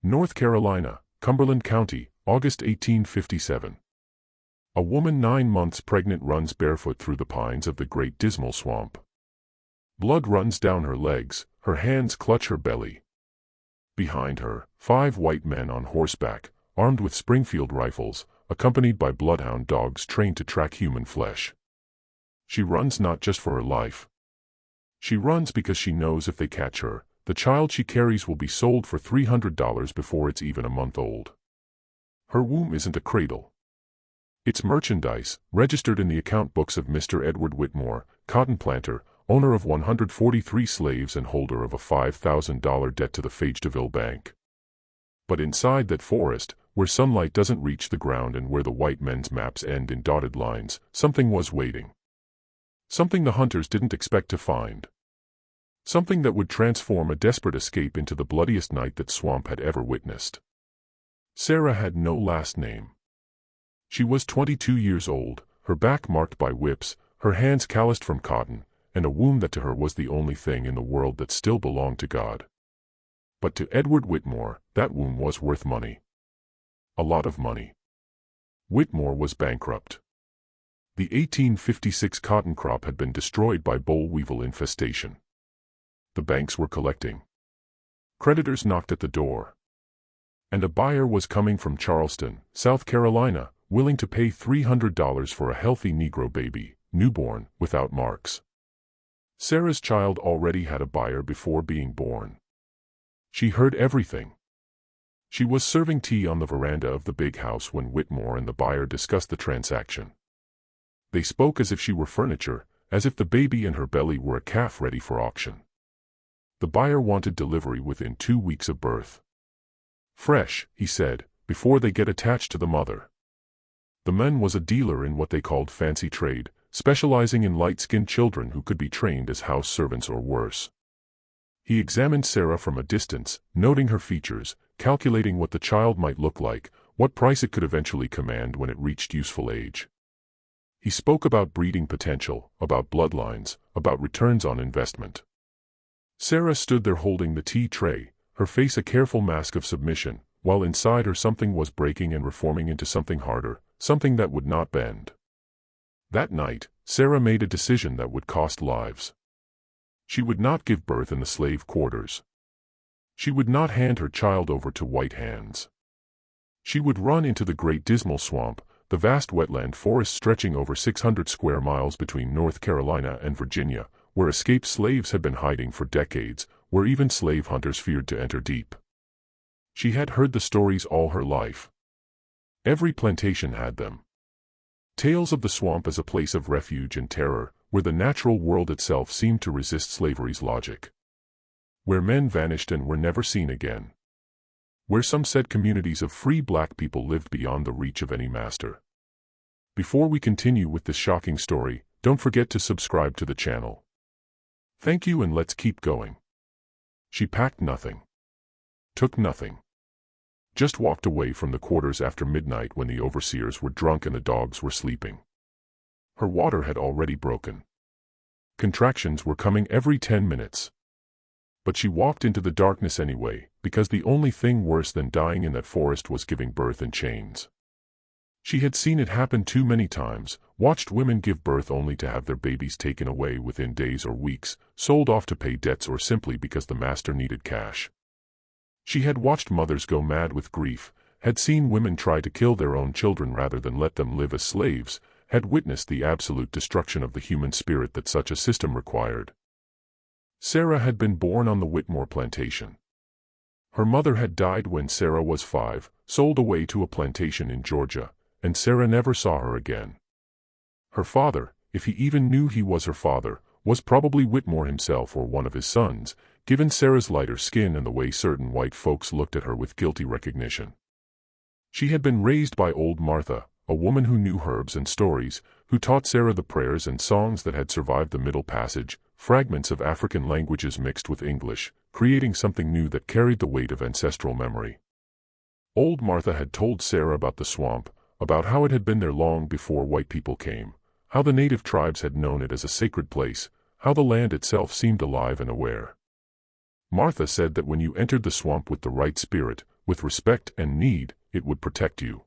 North Carolina, Cumberland County, August 1857. A woman 9 months pregnant runs barefoot through the pines of the Great Dismal Swamp. Blood runs down her legs, her hands clutch her belly. Behind her, 5 white men on horseback, armed with Springfield rifles, accompanied by bloodhound dogs trained to track human flesh. She runs not just for her life. She runs because she knows if they catch her, the child she carries will be sold for $300 before it's even a month old. Her womb isn't a cradle. It's merchandise, registered in the account books of Mr. Edward Whitmore, cotton planter, owner of 143 slaves and holder of a $5,000 debt to the Fayetteville Bank. But inside that forest, where sunlight doesn't reach the ground and where the white men's maps end in dotted lines, something was waiting. Something the hunters didn't expect to find. Something that would transform a desperate escape into the bloodiest night that swamp had ever witnessed. Sarah had no last name. She was 22 years old, her back marked by whips, her hands calloused from cotton, and a womb that to her was the only thing in the world that still belonged to God. But to Edward Whitmore, that womb was worth money. A lot of money. Whitmore was bankrupt. The 1856 cotton crop had been destroyed by boll weevil infestation. The banks were collecting. Creditors knocked at the door. And a buyer was coming from Charleston, South Carolina, willing to pay $300 for a healthy Negro baby, newborn, without marks. Sarah's child already had a buyer before being born. She heard everything. She was serving tea on the veranda of the big house when Whitmore and the buyer discussed the transaction. They spoke as if she were furniture, as if the baby in her belly were a calf ready for auction. The buyer wanted delivery within 2 weeks of birth. Fresh, he said, before they get attached to the mother. The man was a dealer in what they called fancy trade, specializing in light-skinned children who could be trained as house servants or worse. He examined Sarah from a distance, noting her features, calculating what the child might look like, what price it could eventually command when it reached useful age. He spoke about breeding potential, about bloodlines, about returns on investment. Sarah stood there holding the tea tray, her face a careful mask of submission, while inside her something was breaking and reforming into something harder, something that would not bend. That night, Sarah made a decision that would cost lives. She would not give birth in the slave quarters. She would not hand her child over to white hands. She would run into the Great Dismal Swamp, the vast wetland forest stretching over 600 square miles between North Carolina and Virginia, where escaped slaves had been hiding for decades, where even slave hunters feared to enter deep. She had heard the stories all her life. Every plantation had them. Tales of the swamp as a place of refuge and terror, where the natural world itself seemed to resist slavery's logic. Where men vanished and were never seen again. Where some said communities of free black people lived beyond the reach of any master. Before we continue with this shocking story, don't forget to subscribe to the channel. Thank you, and let's keep going. She packed nothing. Took nothing. Just walked away from the quarters after midnight when the overseers were drunk and the dogs were sleeping. Her water had already broken. Contractions were coming every 10 minutes. But she walked into the darkness anyway, because the only thing worse than dying in that forest was giving birth in chains. She had seen it happen too many times, watched women give birth only to have their babies taken away within days or weeks, sold off to pay debts or simply because the master needed cash. She had watched mothers go mad with grief, had seen women try to kill their own children rather than let them live as slaves, had witnessed the absolute destruction of the human spirit that such a system required. Sarah had been born on the Whitmore plantation. Her mother had died when Sarah was 5, sold away to a plantation in Georgia, and Sarah never saw her again. Her father, if he even knew he was her father, was probably Whitmore himself or one of his sons, given Sarah's lighter skin and the way certain white folks looked at her with guilty recognition. She had been raised by old Martha, a woman who knew herbs and stories, who taught Sarah the prayers and songs that had survived the Middle Passage, fragments of African languages mixed with English, creating something new that carried the weight of ancestral memory. Old Martha had told Sarah about the swamp, about how it had been there long before white people came, how the native tribes had known it as a sacred place, how the land itself seemed alive and aware. Martha said that when you entered the swamp with the right spirit, with respect and need, it would protect you.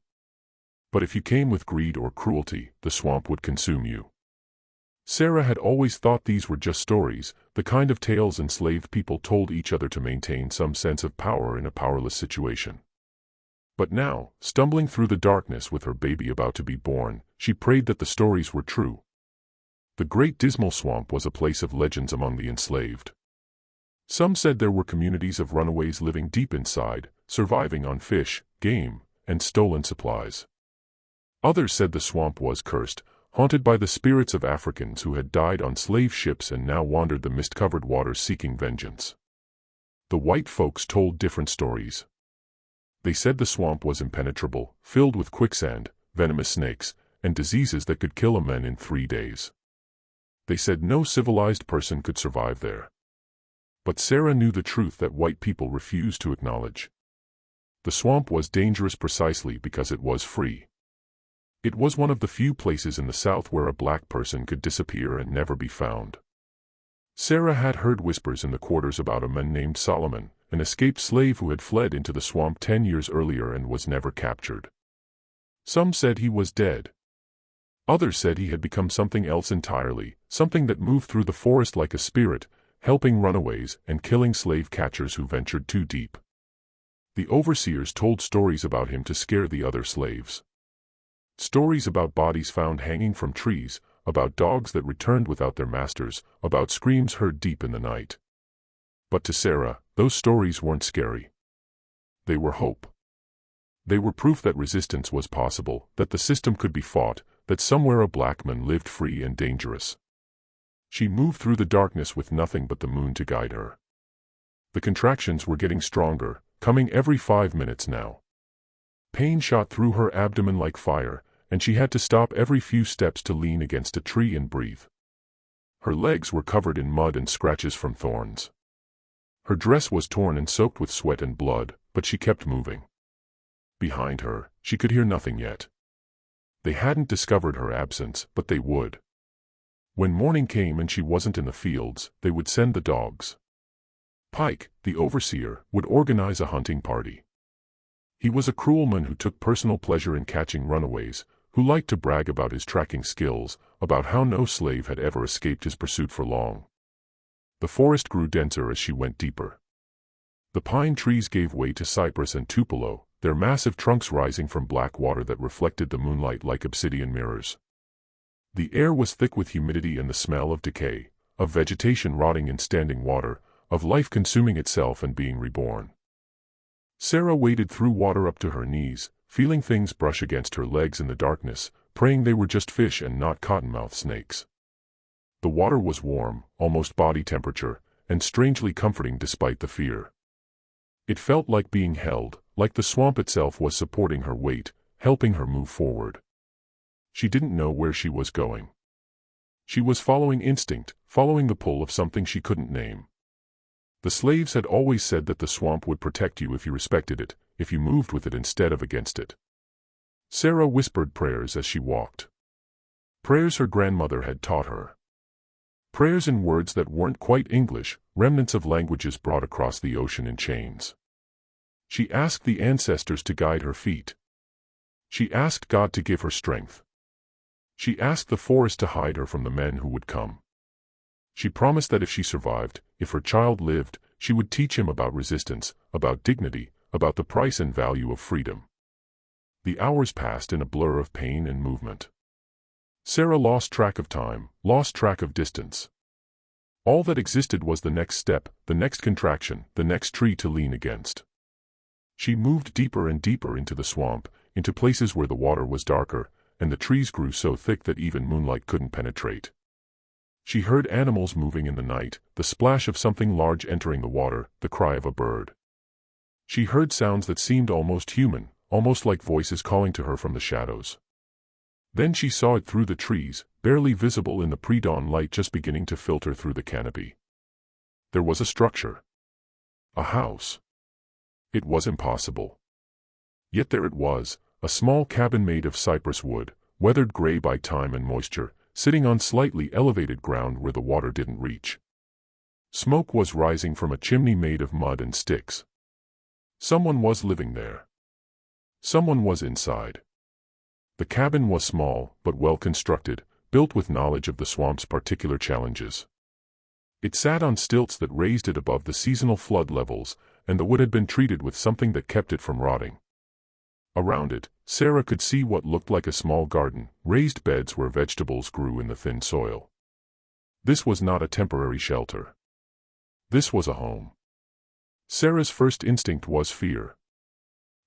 But if you came with greed or cruelty, the swamp would consume you. Sarah had always thought these were just stories, the kind of tales enslaved people told each other to maintain some sense of power in a powerless situation. But now, stumbling through the darkness with her baby about to be born, she prayed that the stories were true. The Great Dismal Swamp was a place of legends among the enslaved. Some said there were communities of runaways living deep inside, surviving on fish, game, and stolen supplies. Others said the swamp was cursed, haunted by the spirits of Africans who had died on slave ships and now wandered the mist-covered waters seeking vengeance. The white folks told different stories. They said the swamp was impenetrable, filled with quicksand, venomous snakes, and diseases that could kill a man in 3 days. They said no civilized person could survive there. But Sarah knew the truth that white people refused to acknowledge. The swamp was dangerous precisely because it was free. It was one of the few places in the South where a black person could disappear and never be found. Sarah had heard whispers in the quarters about a man named Solomon, an escaped slave who had fled into the swamp 10 years earlier and was never captured. Some said he was dead. Others said he had become something else entirely, something that moved through the forest like a spirit, helping runaways and killing slave catchers who ventured too deep. The overseers told stories about him to scare the other slaves. Stories about bodies found hanging from trees, about dogs that returned without their masters, about screams heard deep in the night. But to Sarah, those stories weren't scary. They were hope. They were proof that resistance was possible, that the system could be fought, that somewhere a black man lived free and dangerous. She moved through the darkness with nothing but the moon to guide her. The contractions were getting stronger, coming every 5 minutes now. Pain shot through her abdomen like fire, and she had to stop every few steps to lean against a tree and breathe. Her legs were covered in mud and scratches from thorns. Her dress was torn and soaked with sweat and blood, but she kept moving. Behind her, she could hear nothing yet. They hadn't discovered her absence, but they would. When morning came and she wasn't in the fields, they would send the dogs. Pike, the overseer, would organize a hunting party. He was a cruel man who took personal pleasure in catching runaways, who liked to brag about his tracking skills, about how no slave had ever escaped his pursuit for long. The forest grew denser as she went deeper. The pine trees gave way to cypress and tupelo, their massive trunks rising from black water that reflected the moonlight like obsidian mirrors. The air was thick with humidity and the smell of decay, of vegetation rotting in standing water, of life consuming itself and being reborn. Sarah waded through water up to her knees, feeling things brush against her legs in the darkness, praying they were just fish and not cottonmouth snakes. The water was warm, almost body temperature, and strangely comforting despite the fear. It felt like being held, like the swamp itself was supporting her weight, helping her move forward. She didn't know where she was going. She was following instinct, following the pull of something she couldn't name. The slaves had always said that the swamp would protect you if you respected it, if you moved with it instead of against it. Sarah whispered prayers as she walked. Prayers her grandmother had taught her. Prayers in words that weren't quite English, remnants of languages brought across the ocean in chains. She asked the ancestors to guide her feet. She asked God to give her strength. She asked the forest to hide her from the men who would come. She promised that if she survived, if her child lived, she would teach him about resistance, about dignity, about the price and value of freedom. The hours passed in a blur of pain and movement. Sarah lost track of time, lost track of distance. All that existed was the next step, the next contraction, the next tree to lean against. She moved deeper and deeper into the swamp, into places where the water was darker, and the trees grew so thick that even moonlight couldn't penetrate. She heard animals moving in the night, the splash of something large entering the water, the cry of a bird. She heard sounds that seemed almost human, almost like voices calling to her from the shadows. Then she saw it through the trees, barely visible in the pre-dawn light just beginning to filter through the canopy. There was a structure. A house. It was impossible. Yet there it was, a small cabin made of cypress wood, weathered gray by time and moisture, sitting on slightly elevated ground where the water didn't reach. Smoke was rising from a chimney made of mud and sticks. Someone was living there. Someone was inside. The cabin was small, but well constructed, built with knowledge of the swamp's particular challenges. It sat on stilts that raised it above the seasonal flood levels, and the wood had been treated with something that kept it from rotting. Around it, Sarah could see what looked like a small garden, raised beds where vegetables grew in the thin soil. This was not a temporary shelter. This was a home. Sarah's first instinct was fear.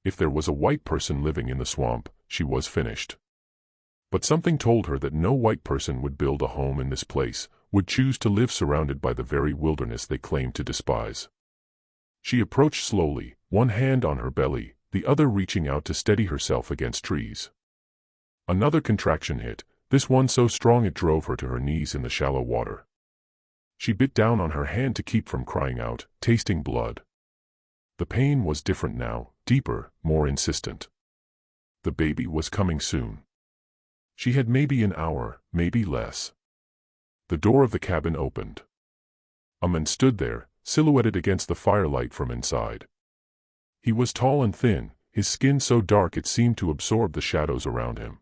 If there was a white person living in the swamp, she was finished. But something told her that no white person would build a home in this place, would choose to live surrounded by the very wilderness they claimed to despise. She approached slowly, one hand on her belly, the other reaching out to steady herself against trees. Another contraction hit, this one so strong it drove her to her knees in the shallow water. She bit down on her hand to keep from crying out, tasting blood. The pain was different now, deeper, more insistent. The baby was coming soon. She had maybe an hour, maybe less. The door of the cabin opened. A man stood there, silhouetted against the firelight from inside. He was tall and thin, his skin so dark it seemed to absorb the shadows around him.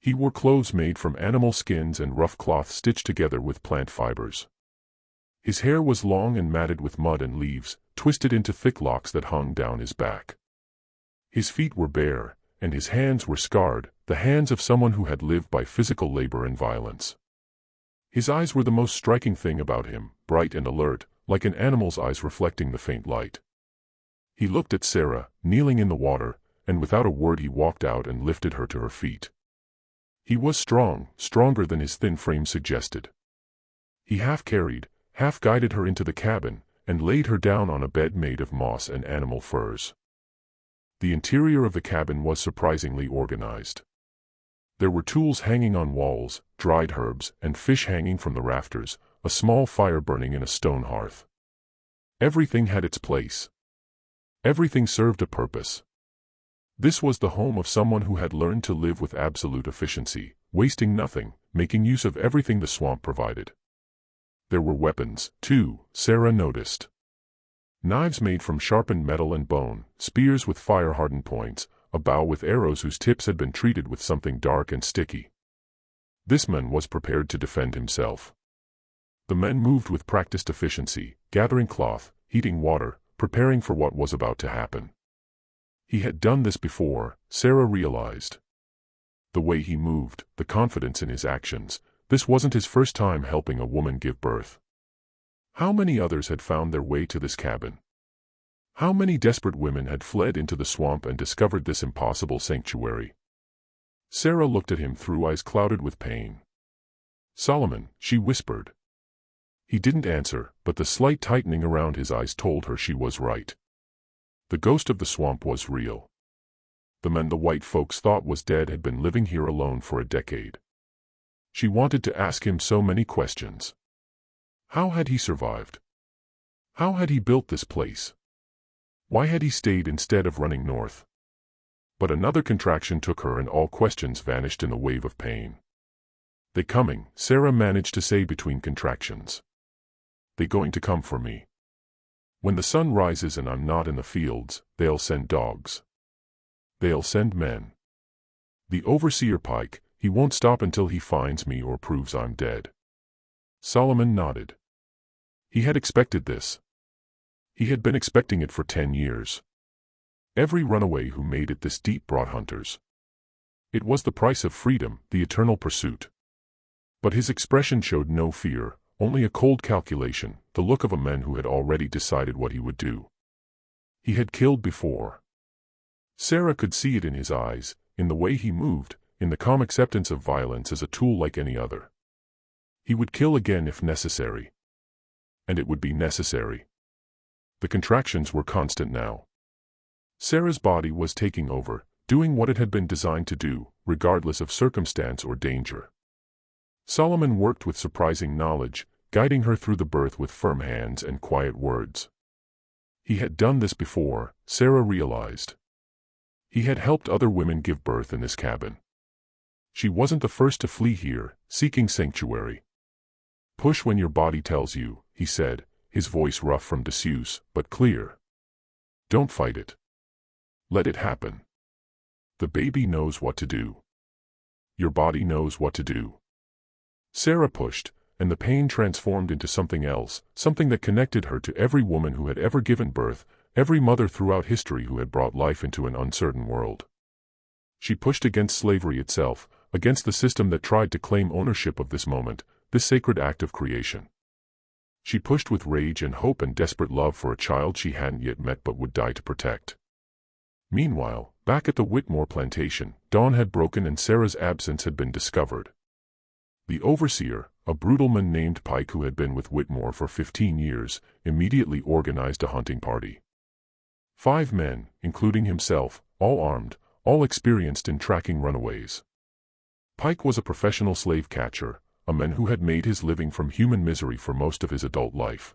He wore clothes made from animal skins and rough cloth stitched together with plant fibers. His hair was long and matted with mud and leaves, twisted into thick locks that hung down his back. His feet were bare, and his hands were scarred, the hands of someone who had lived by physical labor and violence. His eyes were the most striking thing about him, bright and alert, like an animal's eyes reflecting the faint light. He looked at Sarah, kneeling in the water, and without a word he walked out and lifted her to her feet. He was strong, stronger than his thin frame suggested. He half carried, half guided her into the cabin, and laid her down on a bed made of moss and animal furs. The interior of the cabin was surprisingly organized. There were tools hanging on walls, dried herbs, and fish hanging from the rafters, a small fire burning in a stone hearth. Everything had its place. Everything served a purpose. This was the home of someone who had learned to live with absolute efficiency, wasting nothing, making use of everything the swamp provided. There were weapons, too, Sarah noticed. Knives made from sharpened metal and bone, spears with fire-hardened points, a bow with arrows whose tips had been treated with something dark and sticky. This man was prepared to defend himself. The men moved with practiced efficiency, gathering cloth, heating water, preparing for what was about to happen. He had done this before, Sarah realized. The way he moved, the confidence in his actions, this wasn't his first time helping a woman give birth. How many others had found their way to this cabin? How many desperate women had fled into the swamp and discovered this impossible sanctuary? Sarah looked at him through eyes clouded with pain. "Solomon," she whispered. He didn't answer, but the slight tightening around his eyes told her she was right. The ghost of the swamp was real. The man the white folks thought was dead had been living here alone for a decade. She wanted to ask him so many questions. How had he survived? How had he built this place? Why had he stayed instead of running north? But another contraction took her and all questions vanished in a wave of pain. "They coming," Sarah managed to say between contractions. "They going to come for me. When the sun rises and I'm not in the fields, they'll send dogs. They'll send men. The overseer Pike, he won't stop until he finds me or proves I'm dead." Solomon nodded. He had expected this. He had been expecting it for 10 years. Every runaway who made it this deep brought hunters. It was the price of freedom, the eternal pursuit. But his expression showed no fear, only a cold calculation, the look of a man who had already decided what he would do. He had killed before. Sarah could see it in his eyes, in the way he moved, in the calm acceptance of violence as a tool like any other. He would kill again if necessary. And it would be necessary. The contractions were constant now. Sarah's body was taking over, doing what it had been designed to do, regardless of circumstance or danger. Solomon worked with surprising knowledge, guiding her through the birth with firm hands and quiet words. He had done this before, Sarah realized. He had helped other women give birth in this cabin. She wasn't the first to flee here, seeking sanctuary. "Push when your body tells you," he said, his voice rough from disuse, but clear. Don't fight it. Let it happen. The baby knows what to do. Your body knows what to do. Sarah pushed, and the pain transformed into something else, something that connected her to every woman who had ever given birth, every mother throughout history who had brought life into an uncertain world. She pushed against slavery itself, against the system that tried to claim ownership of this moment, this sacred act of creation. She pushed with rage and hope and desperate love for a child she hadn't yet met but would die to protect. Meanwhile, back at the Whitmore plantation, dawn had broken and Sarah's absence had been discovered. The overseer, a brutal man named Pike who had been with Whitmore for 15 years, immediately organized a hunting party. 5 men, including himself, all armed, all experienced in tracking runaways. Pike was a professional slave catcher, a man who had made his living from human misery for most of his adult life.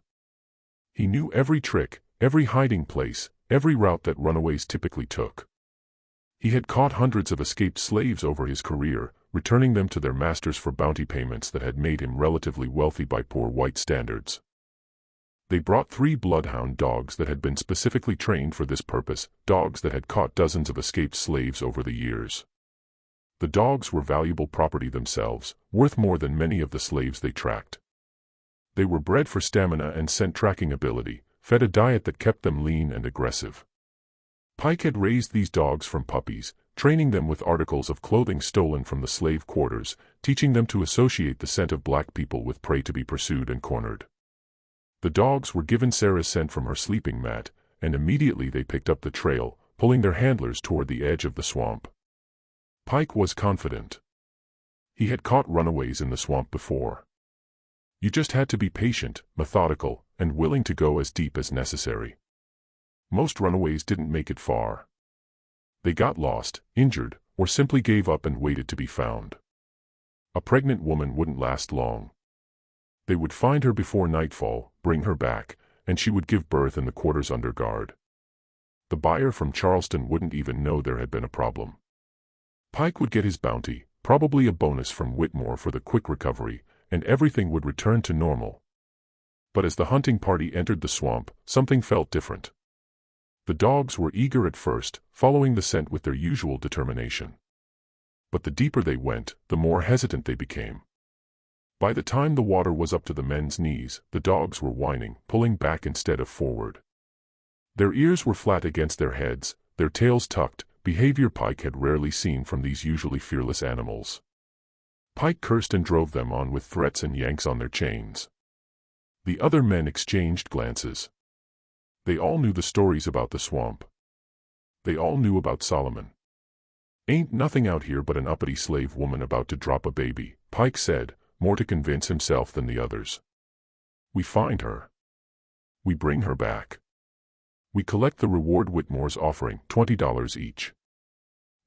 He knew every trick, every hiding place, every route that runaways typically took. He had caught hundreds of escaped slaves over his career, returning them to their masters for bounty payments that had made him relatively wealthy by poor white standards. They brought 3 bloodhound dogs that had been specifically trained for this purpose, dogs that had caught dozens of escaped slaves over the years. The dogs were valuable property themselves, worth more than many of the slaves they tracked. They were bred for stamina and scent tracking ability, fed a diet that kept them lean and aggressive. Pike had raised these dogs from puppies, training them with articles of clothing stolen from the slave quarters, teaching them to associate the scent of black people with prey to be pursued and cornered. The dogs were given Sarah's scent from her sleeping mat, and immediately they picked up the trail, pulling their handlers toward the edge of the swamp. Pike was confident. He had caught runaways in the swamp before. You just had to be patient, methodical, and willing to go as deep as necessary. Most runaways didn't make it far. They got lost, injured, or simply gave up and waited to be found. A pregnant woman wouldn't last long. They would find her before nightfall, bring her back, and she would give birth in the quarters under guard. The buyer from Charleston wouldn't even know there had been a problem. Pike would get his bounty, probably a bonus from Whitmore for the quick recovery, and everything would return to normal. But as the hunting party entered the swamp, something felt different. The dogs were eager at first, following the scent with their usual determination. But the deeper they went, the more hesitant they became. By the time the water was up to the men's knees, the dogs were whining, pulling back instead of forward. Their ears were flat against their heads, their tails tucked, behavior Pike had rarely seen from these usually fearless animals. Pike cursed and drove them on with threats and yanks on their chains. The other men exchanged glances. They all knew the stories about the swamp. They all knew about Solomon. "Ain't nothing out here but an uppity slave woman about to drop a baby," Pike said, more to convince himself than the others. "We find her. We bring her back. We collect the reward Whitmore's offering, $20 each.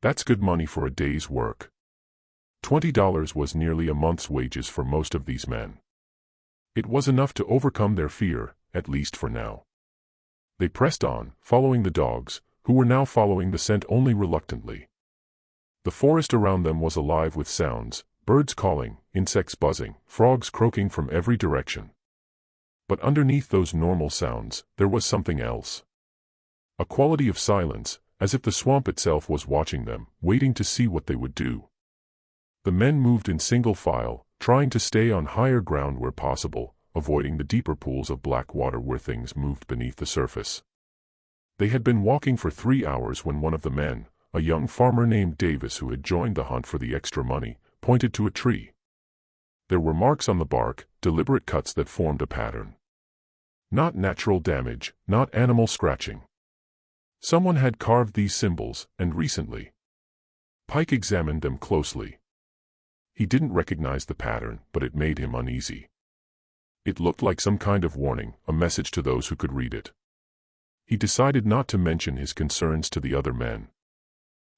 That's good money for a day's work." $20 was nearly a month's wages for most of these men. It was enough to overcome their fear, at least for now. They pressed on, following the dogs, who were now following the scent only reluctantly. The forest around them was alive with sounds, birds calling, insects buzzing, frogs croaking from every direction. But underneath those normal sounds, there was something else. A quality of silence, as if the swamp itself was watching them, waiting to see what they would do. The men moved in single file, trying to stay on higher ground where possible, avoiding the deeper pools of black water where things moved beneath the surface. They had been walking for 3 hours when one of the men, a young farmer named Davis who had joined the hunt for the extra money, pointed to a tree. There were marks on the bark, deliberate cuts that formed a pattern. Not natural damage, not animal scratching. Someone had carved these symbols, and recently. Pike examined them closely. He didn't recognize the pattern, but it made him uneasy. It looked like some kind of warning, a message to those who could read it. He decided not to mention his concerns to the other men.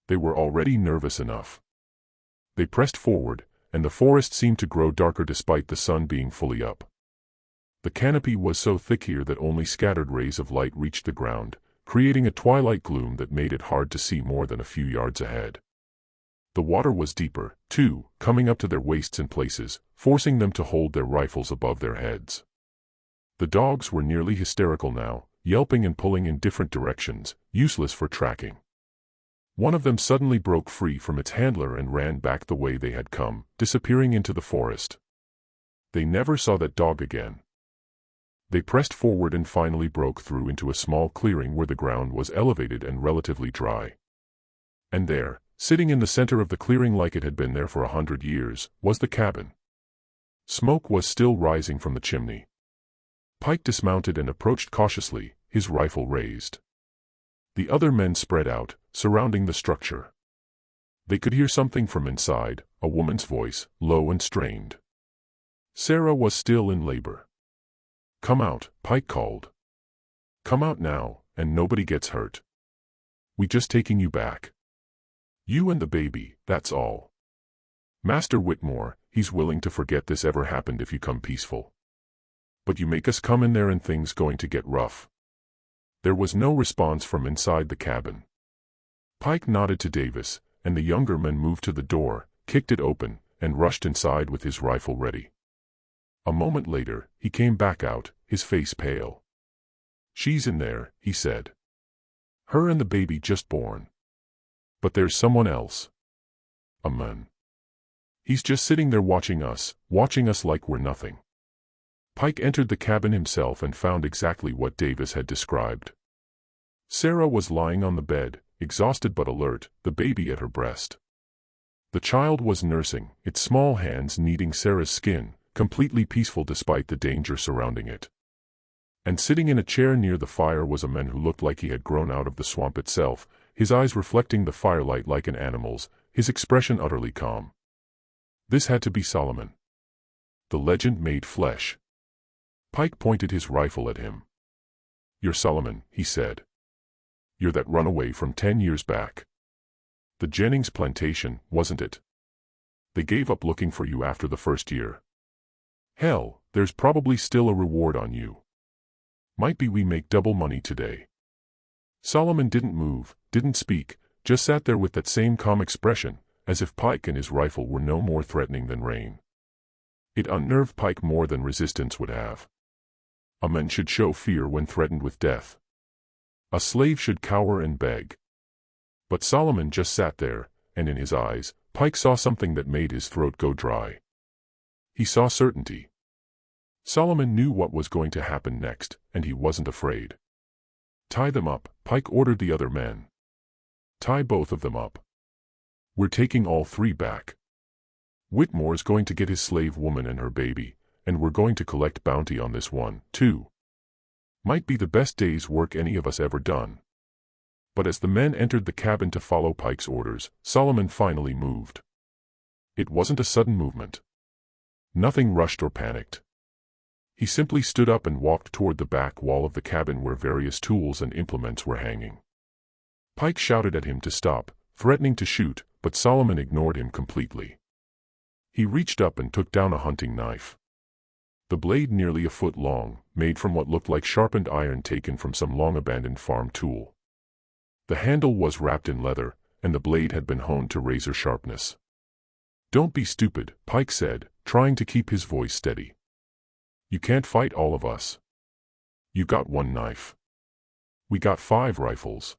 They were already nervous enough. They pressed forward, and the forest seemed to grow darker despite the sun being fully up. The canopy was so thick here that only scattered rays of light reached the ground, creating a twilight gloom that made it hard to see more than a few yards ahead. The water was deeper, too, coming up to their waists in places, forcing them to hold their rifles above their heads. The dogs were nearly hysterical now, yelping and pulling in different directions, useless for tracking. One of them suddenly broke free from its handler and ran back the way they had come, disappearing into the forest. They never saw that dog again. They pressed forward and finally broke through into a small clearing where the ground was elevated and relatively dry. And there, sitting in the center of the clearing like it had been there for 100 years, was the cabin. Smoke was still rising from the chimney. Pike dismounted and approached cautiously, his rifle raised. The other men spread out, surrounding the structure. They could hear something from inside, a woman's voice, low and strained. Sarah was still in labor. "Come out," Pike called. "Come out now, and nobody gets hurt. We just taking you back. You and the baby, that's all. Master Whitmore, he's willing to forget this ever happened if you come peaceful. But you make us come in there and things going to get rough." There was no response from inside the cabin. Pike nodded to Davis, and the younger man moved to the door, kicked it open, and rushed inside with his rifle ready. A moment later, he came back out, his face pale. "She's in there," he said. "Her and the baby just born. But there's someone else. A man. He's just sitting there watching us like we're nothing." Pike entered the cabin himself and found exactly what Davis had described. Sarah was lying on the bed, exhausted but alert, the baby at her breast. The child was nursing, its small hands kneading Sarah's skin, completely peaceful despite the danger surrounding it. And sitting in a chair near the fire was a man who looked like he had grown out of the swamp itself, his eyes reflecting the firelight like an animal's, his expression utterly calm. This had to be Solomon. The legend made flesh. Pike pointed his rifle at him. "You're Solomon," he said. "You're that runaway from 10 years back. The Jennings plantation, wasn't it? They gave up looking for you after the first year. Hell, there's probably still a reward on you. Might be we make double money today." Solomon didn't move, didn't speak, just sat there with that same calm expression, as if Pike and his rifle were no more threatening than rain. It unnerved Pike more than resistance would have. A man should show fear when threatened with death. A slave should cower and beg. But Solomon just sat there, and in his eyes, Pike saw something that made his throat go dry. He saw certainty. Solomon knew what was going to happen next, and he wasn't afraid. "Tie them up," Pike ordered the other men. "Tie both of them up. We're taking all 3 back. Whitmore's going to get his slave woman and her baby, and we're going to collect bounty on this one, too. Might be the best day's work any of us ever done." But as the men entered the cabin to follow Pike's orders, Solomon finally moved. It wasn't a sudden movement. Nothing rushed or panicked. He simply stood up and walked toward the back wall of the cabin where various tools and implements were hanging. Pike shouted at him to stop, threatening to shoot, but Solomon ignored him completely. He reached up and took down a hunting knife. The blade nearly a foot long, made from what looked like sharpened iron taken from some long-abandoned farm tool. The handle was wrapped in leather, and the blade had been honed to razor sharpness. "Don't be stupid," Pike said, trying to keep his voice steady. "You can't fight all of us. You got 1 knife. We got 5 rifles.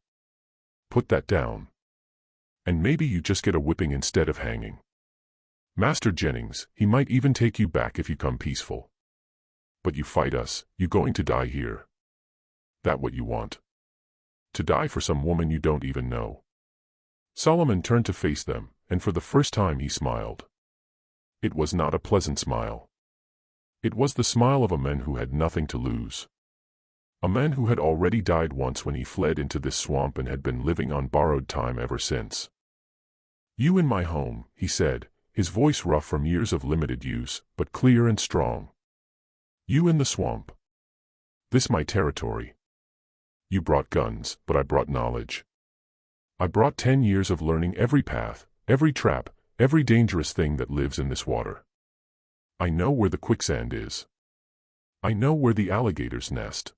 Put that down. And maybe you just get a whipping instead of hanging. Master Jennings, he might even take you back if you come peaceful. But you fight us, you going to die here. That what you want? To die for some woman you don't even know?" Solomon turned to face them, and for the first time he smiled. It was not a pleasant smile. It was the smile of a man who had nothing to lose. A man who had already died once when he fled into this swamp and had been living on borrowed time ever since. "You in my home," he said, his voice rough from years of limited use, but clear and strong. "You in the swamp. This my territory. You brought guns, but I brought knowledge. I brought 10 years of learning every path, every trap, every dangerous thing that lives in this water. I know where the quicksand is. I know where the alligators nest.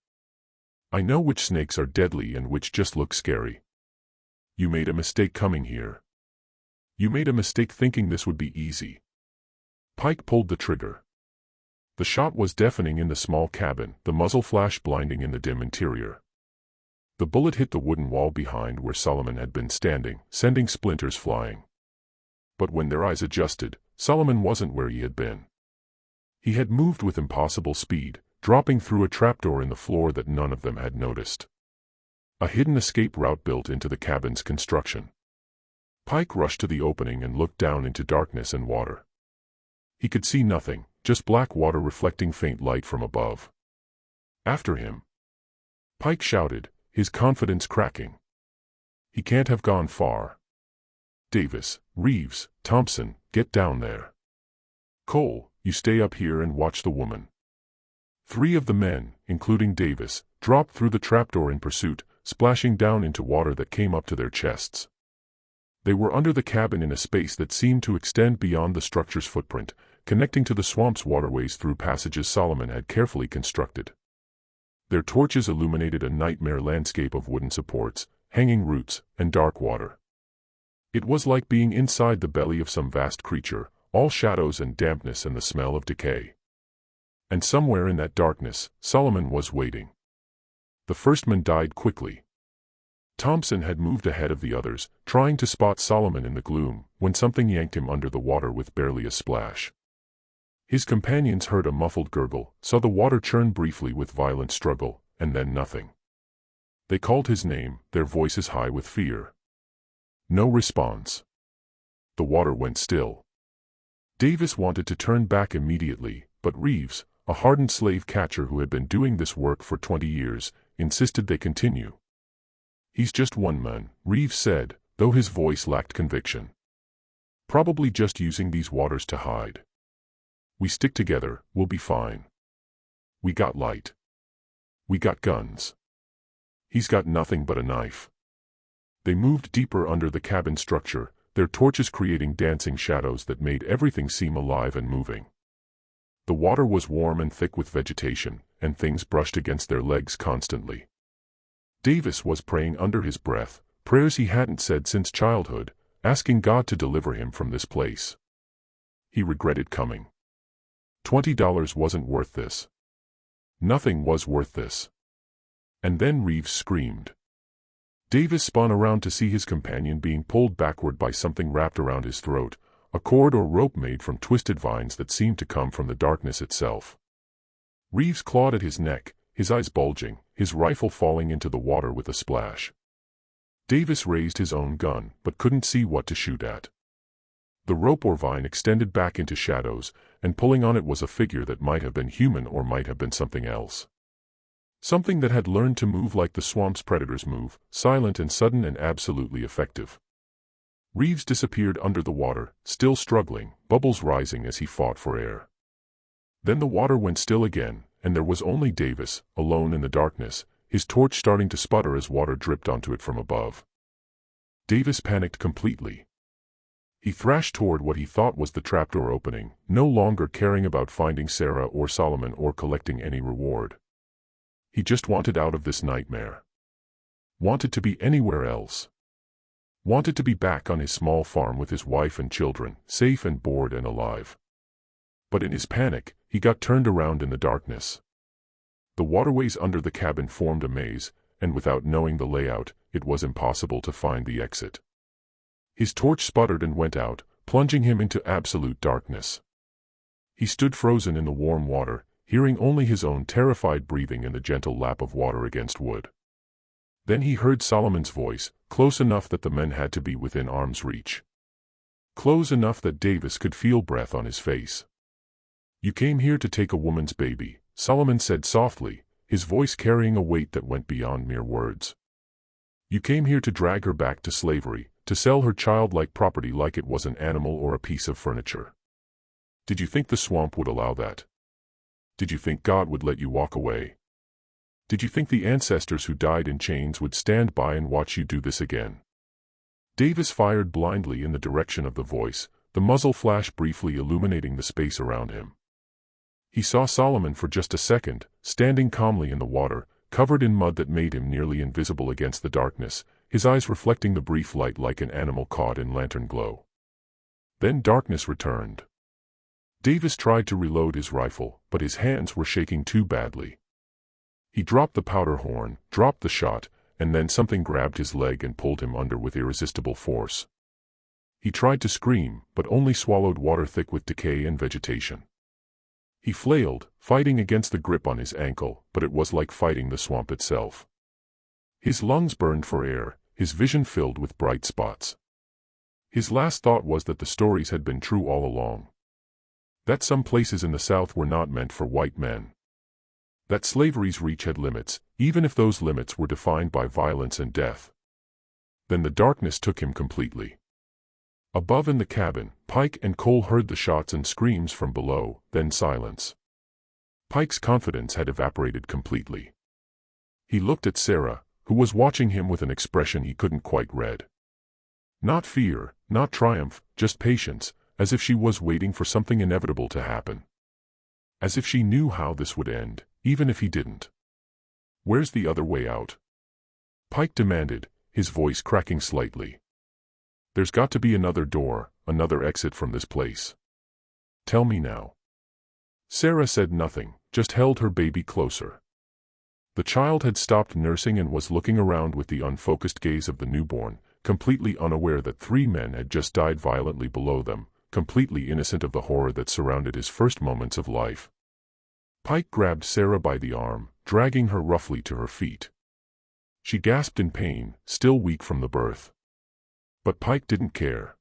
I know which snakes are deadly and which just look scary. You made a mistake coming here. You made a mistake thinking this would be easy." Pike pulled the trigger. The shot was deafening in the small cabin, the muzzle flash blinding in the dim interior. The bullet hit the wooden wall behind where Solomon had been standing, sending splinters flying. But when their eyes adjusted, Solomon wasn't where he had been. He had moved with impossible speed, dropping through a trapdoor in the floor that none of them had noticed. A hidden escape route built into the cabin's construction. Pike rushed to the opening and looked down into darkness and water. He could see nothing, just black water reflecting faint light from above. "After him!" Pike shouted, his confidence cracking. "He can't have gone far. Davis, Reeves, Thompson, get down there. Cole, you stay up here and watch the woman." 3 of the men, including Davis, dropped through the trapdoor in pursuit, splashing down into water that came up to their chests. They were under the cabin in a space that seemed to extend beyond the structure's footprint, connecting to the swamp's waterways through passages Solomon had carefully constructed. Their torches illuminated a nightmare landscape of wooden supports, hanging roots, and dark water. It was like being inside the belly of some vast creature, all shadows and dampness and the smell of decay. And somewhere in that darkness, Solomon was waiting. The first man died quickly. Thompson had moved ahead of the others, trying to spot Solomon in the gloom, when something yanked him under the water with barely a splash. His companions heard a muffled gurgle, saw the water churn briefly with violent struggle, and then nothing. They called his name, their voices high with fear. No response. The water went still. Davis wanted to turn back immediately, but Reeves, a hardened slave catcher who had been doing this work for 20 years, insisted they continue. "He's just one man," Reeves said, though his voice lacked conviction. "Probably just using these waters to hide. We stick together, we'll be fine. We got light. We got guns. He's got nothing but a knife." They moved deeper under the cabin structure, their torches creating dancing shadows that made everything seem alive and moving. The water was warm and thick with vegetation, and things brushed against their legs constantly. Davis was praying under his breath, prayers he hadn't said since childhood, asking God to deliver him from this place. He regretted coming. $20 wasn't worth this. Nothing was worth this. And then Reeves screamed. Davis spun around to see his companion being pulled backward by something wrapped around his throat, a cord or rope made from twisted vines that seemed to come from the darkness itself. Reeves clawed at his neck, his eyes bulging, his rifle falling into the water with a splash. Davis raised his own gun, but couldn't see what to shoot at. The rope or vine extended back into shadows, and pulling on it was a figure that might have been human or might have been something else. Something that had learned to move like the swamp's predators move, silent and sudden and absolutely effective. Reeves disappeared under the water, still struggling, bubbles rising as he fought for air. Then the water went still again, and there was only Davis, alone in the darkness, his torch starting to sputter as water dripped onto it from above. Davis panicked completely. He thrashed toward what he thought was the trapdoor opening, no longer caring about finding Sarah or Solomon or collecting any reward. He just wanted out of this nightmare. Wanted to be anywhere else. Wanted to be back on his small farm with his wife and children, safe and bored and alive. But in his panic, he got turned around in the darkness. The waterways under the cabin formed a maze, and without knowing the layout, it was impossible to find the exit. His torch sputtered and went out, plunging him into absolute darkness. He stood frozen in the warm water, hearing only his own terrified breathing and the gentle lap of water against wood. Then he heard Solomon's voice, close enough that the men had to be within arm's reach. Close enough that Davis could feel breath on his face. "You came here to take a woman's baby," Solomon said softly, his voice carrying a weight that went beyond mere words. "You came here to drag her back to slavery, to sell her childlike property like it was an animal or a piece of furniture. Did you think the swamp would allow that? Did you think God would let you walk away? Did you think the ancestors who died in chains would stand by and watch you do this again?" Davis fired blindly in the direction of the voice, the muzzle flash briefly illuminating the space around him. He saw Solomon for just a second, standing calmly in the water, covered in mud that made him nearly invisible against the darkness, his eyes reflecting the brief light like an animal caught in lantern glow. Then darkness returned. Davis tried to reload his rifle, but his hands were shaking too badly. He dropped the powder horn, dropped the shot, and then something grabbed his leg and pulled him under with irresistible force. He tried to scream, but only swallowed water thick with decay and vegetation. He flailed, fighting against the grip on his ankle, but it was like fighting the swamp itself. His lungs burned for air, his vision filled with bright spots. His last thought was that the stories had been true all along. That some places in the South were not meant for white men. That slavery's reach had limits, even if those limits were defined by violence and death. Then the darkness took him completely. Above in the cabin, Pike and Cole heard the shots and screams from below, then silence. Pike's confidence had evaporated completely. He looked at Sarah, who was watching him with an expression he couldn't quite read. Not fear, not triumph, just patience, as if she was waiting for something inevitable to happen. As if she knew how this would end, even if he didn't. "Where's the other way out?" Pike demanded, his voice cracking slightly. "There's got to be another door, another exit from this place. Tell me now." Sarah said nothing, just held her baby closer. The child had stopped nursing and was looking around with the unfocused gaze of the newborn, completely unaware that 3 men had just died violently below them, completely innocent of the horror that surrounded his first moments of life. Pike grabbed Sarah by the arm, dragging her roughly to her feet. She gasped in pain, still weak from the birth. But Pike didn't care.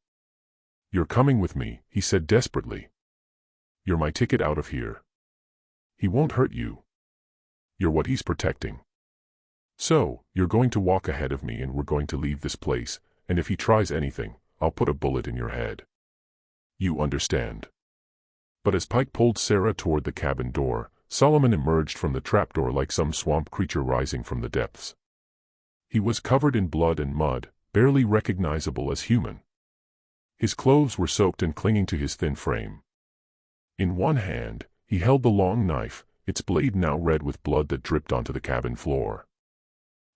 "You're coming with me," he said desperately. "You're my ticket out of here. He won't hurt you. You're what he's protecting. So, you're going to walk ahead of me and we're going to leave this place, and if he tries anything, I'll put a bullet in your head. You understand?" But as Pike pulled Sarah toward the cabin door, Solomon emerged from the trapdoor like some swamp creature rising from the depths. He was covered in blood and mud, barely recognizable as human. His clothes were soaked and clinging to his thin frame. In one hand, he held the long knife, its blade now red with blood that dripped onto the cabin floor.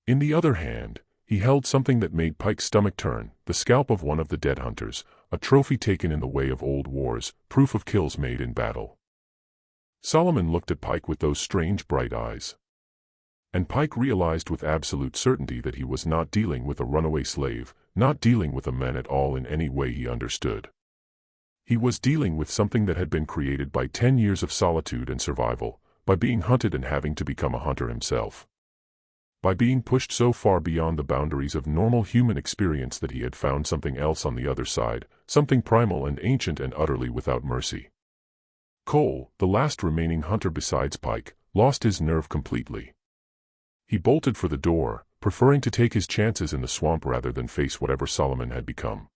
In the other hand, he held something that made Pike's stomach turn, the scalp of one of the dead hunters, a trophy taken in the way of old wars, proof of kills made in battle. Solomon looked at Pike with those strange bright eyes. And Pike realized with absolute certainty that he was not dealing with a runaway slave, not dealing with a man at all in any way he understood. He was dealing with something that had been created by 10 years of solitude and survival, by being hunted and having to become a hunter himself. By being pushed so far beyond the boundaries of normal human experience that he had found something else on the other side, something primal and ancient and utterly without mercy. Cole, the last remaining hunter besides Pike, lost his nerve completely. He bolted for the door, preferring to take his chances in the swamp rather than face whatever Solomon had become.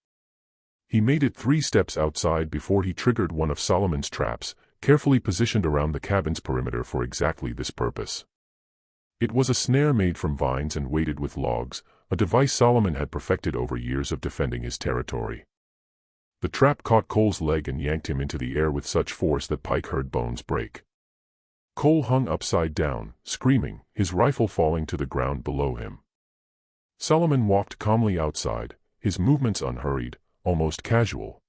He made it 3 steps outside before he triggered one of Solomon's traps, carefully positioned around the cabin's perimeter for exactly this purpose. It was a snare made from vines and weighted with logs, a device Solomon had perfected over years of defending his territory. The trap caught Cole's leg and yanked him into the air with such force that Pike heard bones break. Cole hung upside down, screaming, his rifle falling to the ground below him. Solomon walked calmly outside, his movements unhurried, almost casual.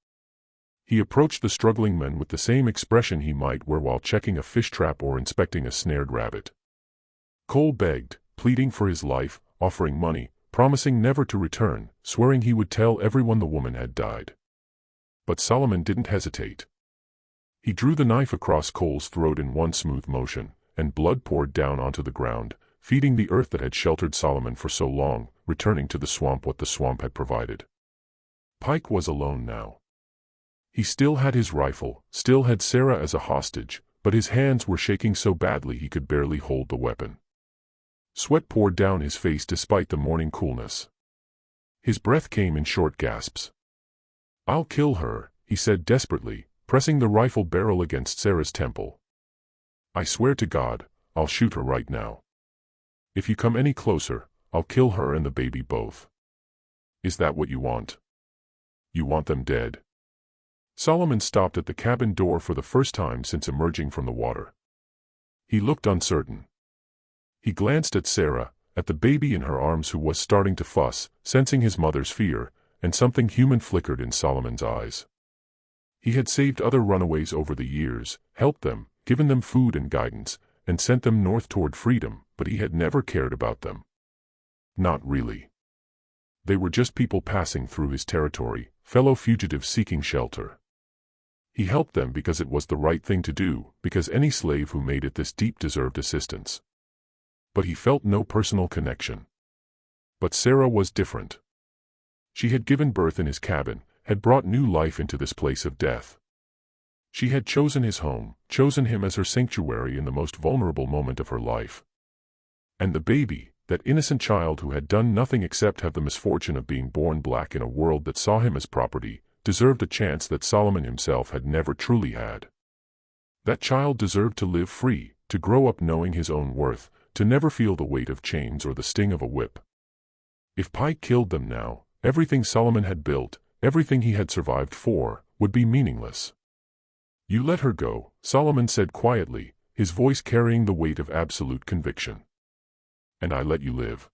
He approached the struggling men with the same expression he might wear while checking a fish trap or inspecting a snared rabbit. Cole begged, pleading for his life, offering money, promising never to return, swearing he would tell everyone the woman had died. But Solomon didn't hesitate. He drew the knife across Cole's throat in one smooth motion, and blood poured down onto the ground, feeding the earth that had sheltered Solomon for so long, returning to the swamp what the swamp had provided. Pike was alone now. He still had his rifle, still had Sarah as a hostage, but his hands were shaking so badly he could barely hold the weapon. Sweat poured down his face despite the morning coolness. His breath came in short gasps. "I'll kill her," he said desperately, pressing the rifle barrel against Sarah's temple. "I swear to God, I'll shoot her right now. If you come any closer, I'll kill her and the baby both. Is that what you want? You want them dead?" Solomon stopped at the cabin door for the first time since emerging from the water. He looked uncertain. He glanced at Sarah, at the baby in her arms who was starting to fuss, sensing his mother's fear, and something human flickered in Solomon's eyes. He had saved other runaways over the years, helped them, given them food and guidance, and sent them north toward freedom, but he had never cared about them. Not really. They were just people passing through his territory, fellow fugitives seeking shelter. He helped them because it was the right thing to do, because any slave who made it this deep deserved assistance. But he felt no personal connection. But Sarah was different. She had given birth in his cabin, had brought new life into this place of death. She had chosen his home, chosen him as her sanctuary in the most vulnerable moment of her life. And the baby, that innocent child who had done nothing except have the misfortune of being born black in a world that saw him as property, deserved a chance that Solomon himself had never truly had. That child deserved to live free, to grow up knowing his own worth, to never feel the weight of chains or the sting of a whip. If Pike killed them now, everything Solomon had built, everything he had survived for, would be meaningless. "You let her go," Solomon said quietly, his voice carrying the weight of absolute conviction. "And I let you live.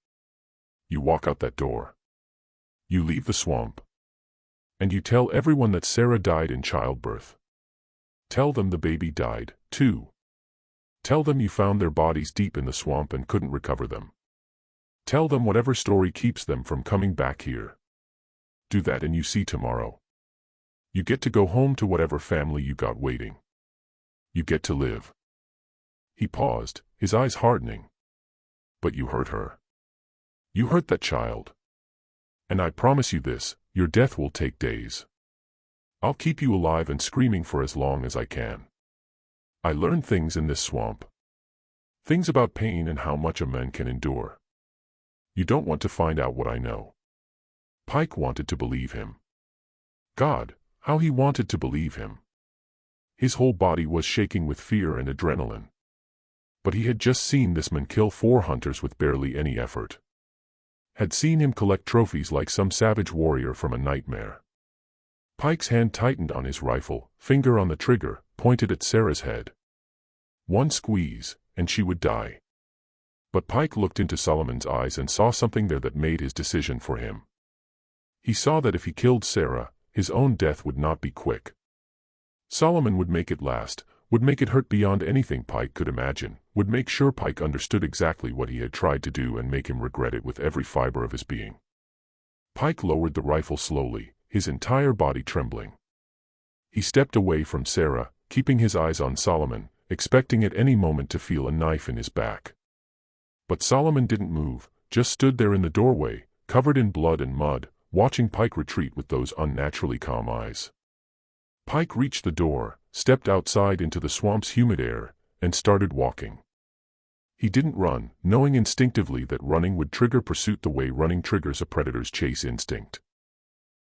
You walk out that door. You leave the swamp. And you tell everyone that Sarah died in childbirth. Tell them the baby died, too. Tell them you found their bodies deep in the swamp and couldn't recover them. Tell them whatever story keeps them from coming back here. Do that and you see tomorrow. You get to go home to whatever family you got waiting. You get to live." He paused, his eyes hardening. "But you hurt her. You hurt that child. And I promise you this, your death will take days. I'll keep you alive and screaming for as long as I can. I learned things in this swamp. Things about pain and how much a man can endure. You don't want to find out what I know." Pike wanted to believe him. God, how he wanted to believe him. His whole body was shaking with fear and adrenaline. But he had just seen this man kill 4 hunters with barely any effort. Had seen him collect trophies like some savage warrior from a nightmare. Pike's hand tightened on his rifle, finger on the trigger, pointed at Sarah's head. One squeeze, and she would die. But Pike looked into Solomon's eyes and saw something there that made his decision for him. He saw that if he killed Sarah, his own death would not be quick. Solomon would make it last, would make it hurt beyond anything Pike could imagine, would make sure Pike understood exactly what he had tried to do and make him regret it with every fiber of his being. Pike lowered the rifle slowly, his entire body trembling. He stepped away from Sarah, keeping his eyes on Solomon, expecting at any moment to feel a knife in his back. But Solomon didn't move, just stood there in the doorway, covered in blood and mud, watching Pike retreat with those unnaturally calm eyes. Pike reached the door, stepped outside into the swamp's humid air, and started walking. He didn't run, knowing instinctively that running would trigger pursuit the way running triggers a predator's chase instinct.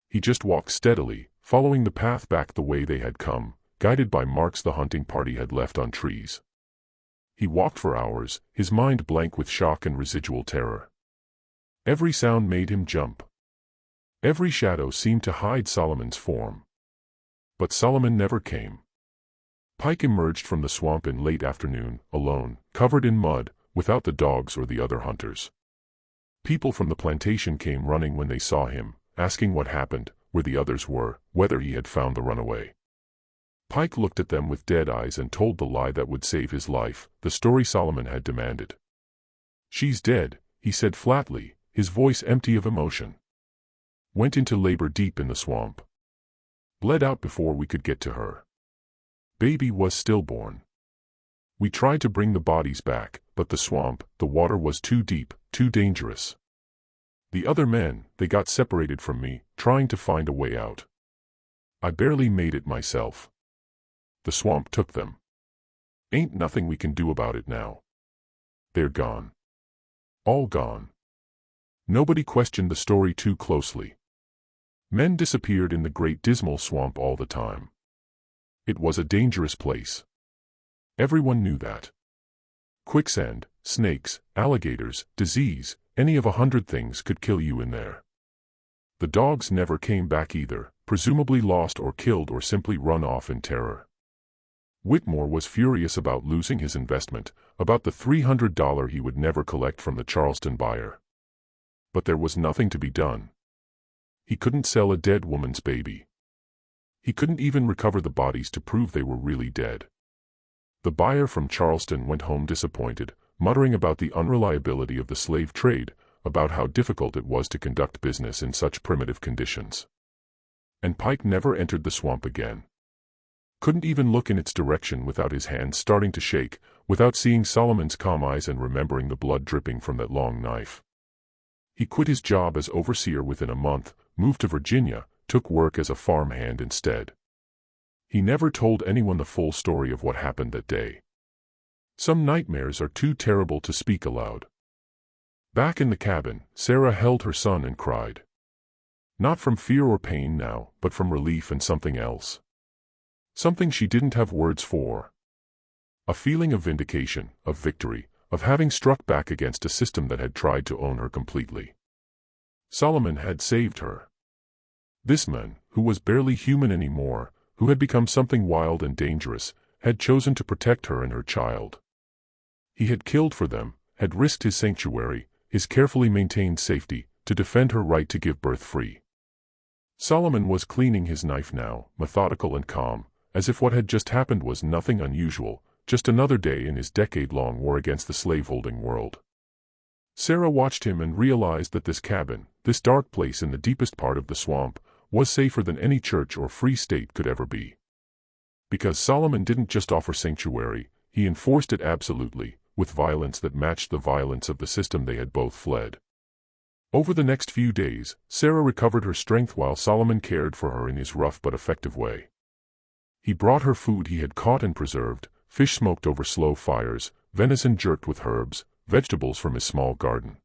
He just walked steadily, following the path back the way they had come, guided by marks the hunting party had left on trees. He walked for hours, his mind blank with shock and residual terror. Every sound made him jump. Every shadow seemed to hide Solomon's form. But Solomon never came. Pike emerged from the swamp in late afternoon, alone, covered in mud, without the dogs or the other hunters. People from the plantation came running when they saw him, asking what happened, where the others were, whether he had found the runaway. Pike looked at them with dead eyes and told the lie that would save his life, the story Solomon had demanded. "She's dead," he said flatly, his voice empty of emotion. "Went into labor deep in the swamp. Bled out before we could get to her. Baby was stillborn. We tried to bring the bodies back, but the swamp, the water was too deep, too dangerous. The other men, they got separated from me, trying to find a way out. I barely made it myself. The swamp took them. Ain't nothing we can do about it now. They're gone. All gone." Nobody questioned the story too closely. Men disappeared in the great dismal swamp all the time. It was a dangerous place. Everyone knew that. Quicksand, snakes, alligators, disease, any of 100 things could kill you in there. The dogs never came back either, presumably lost or killed or simply run off in terror. Whitmore was furious about losing his investment, about the $300 he would never collect from the Charleston buyer. But there was nothing to be done. He couldn't sell a dead woman's baby. He couldn't even recover the bodies to prove they were really dead. The buyer from Charleston went home disappointed, muttering about the unreliability of the slave trade, about how difficult it was to conduct business in such primitive conditions. And Pike never entered the swamp again. Couldn't even look in its direction without his hands starting to shake, without seeing Solomon's calm eyes and remembering the blood dripping from that long knife. He quit his job as overseer within a month, moved to Virginia, took work as a farmhand instead. He never told anyone the full story of what happened that day. Some nightmares are too terrible to speak aloud. Back in the cabin, Sarah held her son and cried. Not from fear or pain now, but from relief and something else. Something she didn't have words for. A feeling of vindication, of victory, of having struck back against a system that had tried to own her completely. Solomon had saved her. This man, who was barely human anymore, who had become something wild and dangerous, had chosen to protect her and her child. He had killed for them, had risked his sanctuary, his carefully maintained safety, to defend her right to give birth free. Solomon was cleaning his knife now, methodical and calm, as if what had just happened was nothing unusual, just another day in his decade-long war against the slaveholding world. Sarah watched him and realized that this cabin, this dark place in the deepest part of the swamp, was safer than any church or free state could ever be. Because Solomon didn't just offer sanctuary, he enforced it absolutely, with violence that matched the violence of the system they had both fled. Over the next few days, Sarah recovered her strength while Solomon cared for her in his rough but effective way. He brought her food he had caught and preserved, fish smoked over slow fires, venison jerked with herbs, vegetables from his small garden.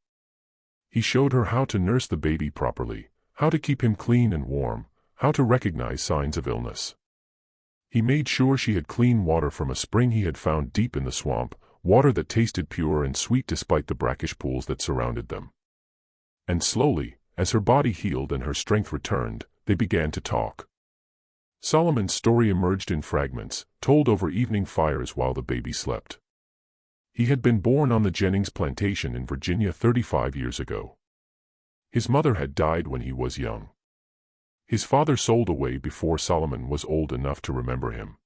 He showed her how to nurse the baby properly, how to keep him clean and warm, how to recognize signs of illness. He made sure she had clean water from a spring he had found deep in the swamp, water that tasted pure and sweet despite the brackish pools that surrounded them. And slowly, as her body healed and her strength returned, they began to talk. Solomon's story emerged in fragments, told over evening fires while the baby slept. He had been born on the Jennings plantation in Virginia 35 years ago. His mother had died when he was young. His father sold away before Solomon was old enough to remember him.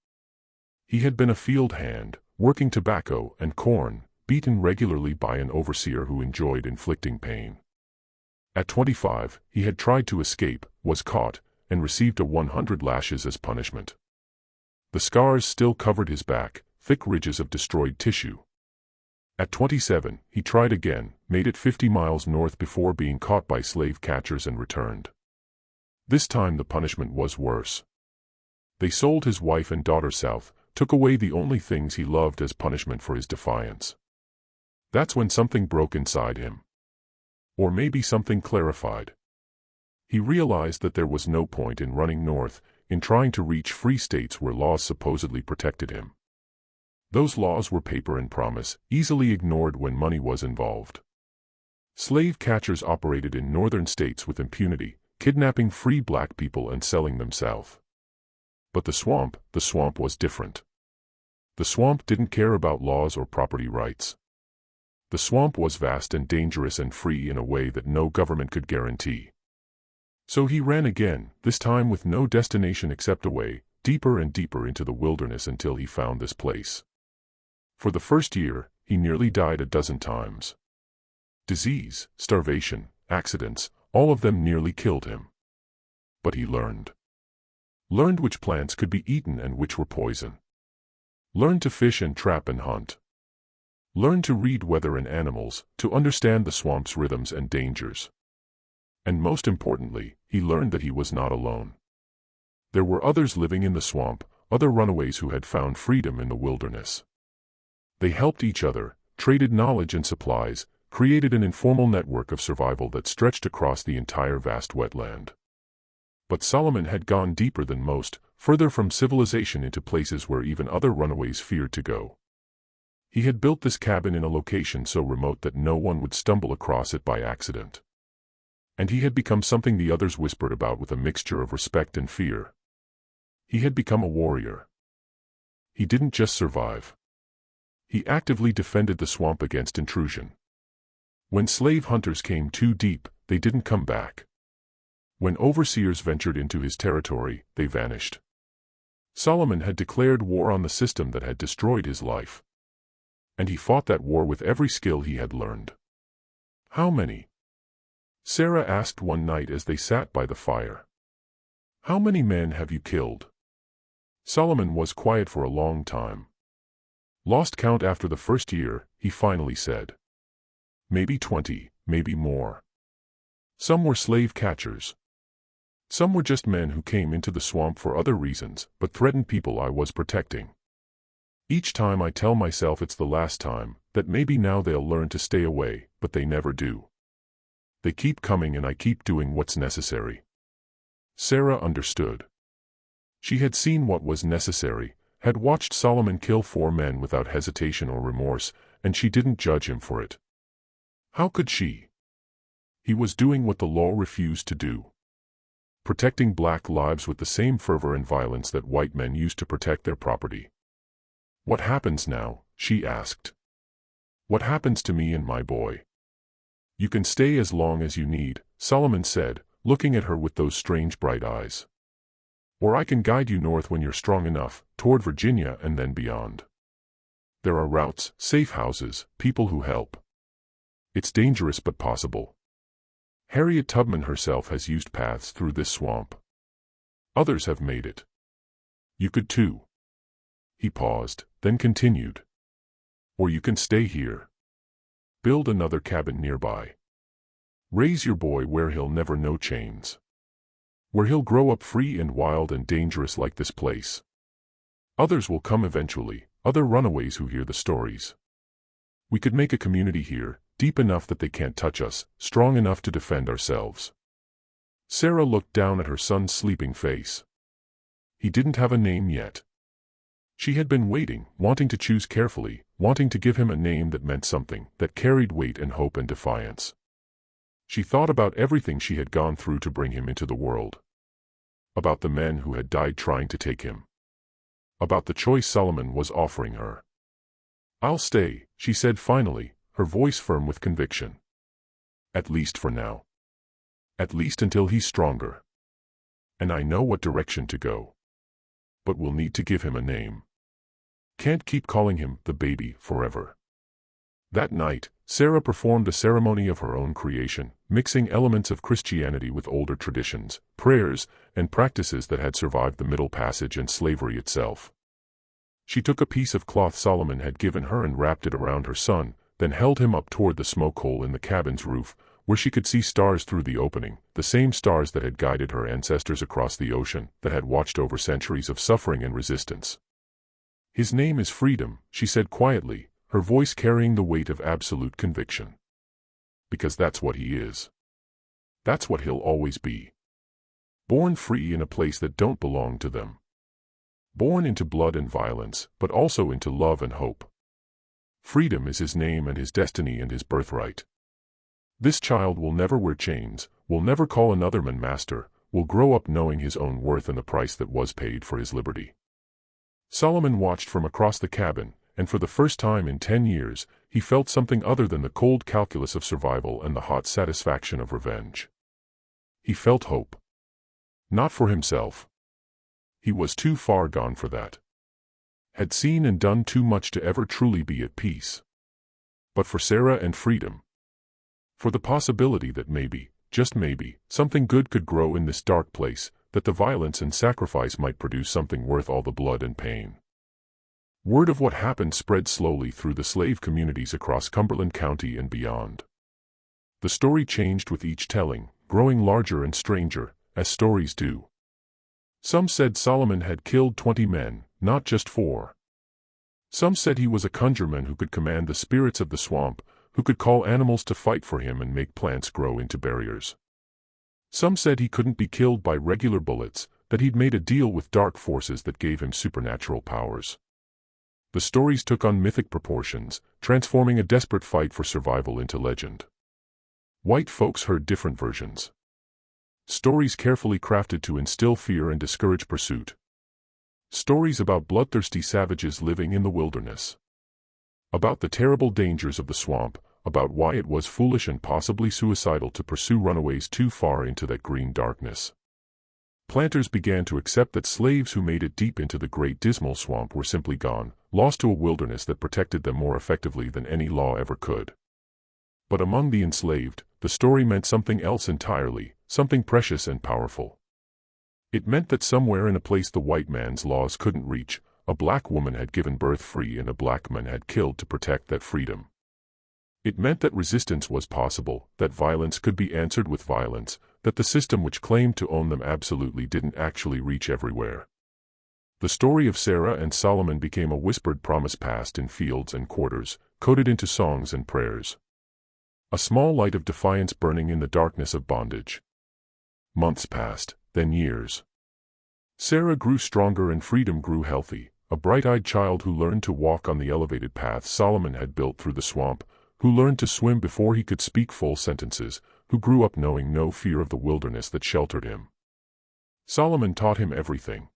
He had been a field hand, working tobacco and corn, beaten regularly by an overseer who enjoyed inflicting pain. At 25, he had tried to escape, was caught, and received 100 lashes as punishment. The scars still covered his back, thick ridges of destroyed tissue. At 27, he tried again, made it 50 miles north before being caught by slave catchers and returned. This time the punishment was worse. They sold his wife and daughter south, took away the only things he loved as punishment for his defiance. That's when something broke inside him. Or maybe something clarified. He realized that there was no point in running north, in trying to reach free states where laws supposedly protected him. Those laws were paper and promise, easily ignored when money was involved. Slave catchers operated in northern states with impunity, kidnapping free black people and selling them south. But the swamp was different. The swamp didn't care about laws or property rights. The swamp was vast and dangerous and free in a way that no government could guarantee. So he ran again, this time with no destination except away, deeper and deeper into the wilderness until he found this place. For the first year, he nearly died a dozen times. Disease, starvation, accidents, all of them nearly killed him. But he learned. Learned which plants could be eaten and which were poison. Learned to fish and trap and hunt. Learned to read weather and animals, to understand the swamp's rhythms and dangers. And most importantly, he learned that he was not alone. There were others living in the swamp, other runaways who had found freedom in the wilderness. They helped each other, traded knowledge and supplies, created an informal network of survival that stretched across the entire vast wetland. But Solomon had gone deeper than most, further from civilization into places where even other runaways feared to go. He had built this cabin in a location so remote that no one would stumble across it by accident. And he had become something the others whispered about with a mixture of respect and fear. He had become a warrior. He didn't just survive. He actively defended the swamp against intrusion. When slave hunters came too deep, they didn't come back. When overseers ventured into his territory, they vanished. Solomon had declared war on the system that had destroyed his life. And he fought that war with every skill he had learned. "How many?" Sarah asked one night as they sat by the fire. "How many men have you killed?" Solomon was quiet for a long time. Lost count after the first year, he finally said. "Maybe 20, maybe more. Some were slave catchers. Some were just men who came into the swamp for other reasons, but threatened people I was protecting. Each time I tell myself it's the last time, that maybe now they'll learn to stay away, but they never do. They keep coming and I keep doing what's necessary." Sarah understood. She had seen what was necessary, had watched Solomon kill 4 men without hesitation or remorse, and she didn't judge him for it. How could she? He was doing what the law refused to do. Protecting black lives with the same fervor and violence that white men used to protect their property. "What happens now?" she asked. "What happens to me and my boy?" "You can stay as long as you need," Solomon said, looking at her with those strange bright eyes. "Or I can guide you north when you're strong enough, toward Virginia and then beyond. There are routes, safe houses, people who help. It's dangerous but possible. Harriet Tubman herself has used paths through this swamp. Others have made it. You could too." He paused, then continued. "Or you can stay here. Build another cabin nearby. Raise your boy where he'll never know chains. Where he'll grow up free and wild and dangerous like this place. Others will come eventually, other runaways who hear the stories. We could make a community here, deep enough that they can't touch us, strong enough to defend ourselves." Sarah looked down at her son's sleeping face. He didn't have a name yet. She had been waiting, wanting to choose carefully, wanting to give him a name that meant something, that carried weight and hope and defiance. She thought about everything she had gone through to bring him into the world. About the men who had died trying to take him. About the choice Solomon was offering her. "I'll stay," she said finally, her voice firm with conviction. "At least for now. At least until he's stronger. And I know what direction to go. But we'll need to give him a name. Can't keep calling him the baby forever." That night, Sarah performed a ceremony of her own creation, mixing elements of Christianity with older traditions, prayers, and practices that had survived the Middle Passage and slavery itself. She took a piece of cloth Solomon had given her and wrapped it around her son, then held him up toward the smoke hole in the cabin's roof, where she could see stars through the opening, the same stars that had guided her ancestors across the ocean, that had watched over centuries of suffering and resistance. "His name is Freedom," she said quietly, her voice carrying the weight of absolute conviction. "Because that's what he is. That's what he'll always be. Born free in a place that don't belong to them. Born into blood and violence, but also into love and hope. Freedom is his name and his destiny and his birthright. This child will never wear chains, will never call another man master, will grow up knowing his own worth and the price that was paid for his liberty." Solomon watched from across the cabin, and for the first time in 10 years, he felt something other than the cold calculus of survival and the hot satisfaction of revenge. He felt hope. Not for himself. He was too far gone for that. Had seen and done too much to ever truly be at peace. But for Sarah and Freedom. For the possibility that maybe, just maybe, something good could grow in this dark place, that the violence and sacrifice might produce something worth all the blood and pain. Word of what happened spread slowly through the slave communities across Cumberland County and beyond. The story changed with each telling, growing larger and stranger, as stories do. Some said Solomon had killed 20 men, not just 4. Some said he was a conjureman who could command the spirits of the swamp, who could call animals to fight for him and make plants grow into barriers. Some said he couldn't be killed by regular bullets, that he'd made a deal with dark forces that gave him supernatural powers. The stories took on mythic proportions, transforming a desperate fight for survival into legend. White folks heard different versions. Stories carefully crafted to instill fear and discourage pursuit. Stories about bloodthirsty savages living in the wilderness. About the terrible dangers of the swamp, about why it was foolish and possibly suicidal to pursue runaways too far into that green darkness. Planters began to accept that slaves who made it deep into the Great Dismal Swamp were simply gone, lost to a wilderness that protected them more effectively than any law ever could. But among the enslaved, the story meant something else entirely, something precious and powerful. It meant that somewhere in a place the white man's laws couldn't reach, a black woman had given birth free and a black man had killed to protect that freedom. It meant that resistance was possible, that violence could be answered with violence, that the system which claimed to own them absolutely didn't actually reach everywhere. The story of Sarah and Solomon became a whispered promise passed in fields and quarters, coded into songs and prayers. A small light of defiance burning in the darkness of bondage. Months passed, then years. Sarah grew stronger and freedom grew healthy, a bright-eyed child who learned to walk on the elevated path Solomon had built through the swamp, who learned to swim before he could speak full sentences, who grew up knowing no fear of the wilderness that sheltered him. Solomon taught him everything.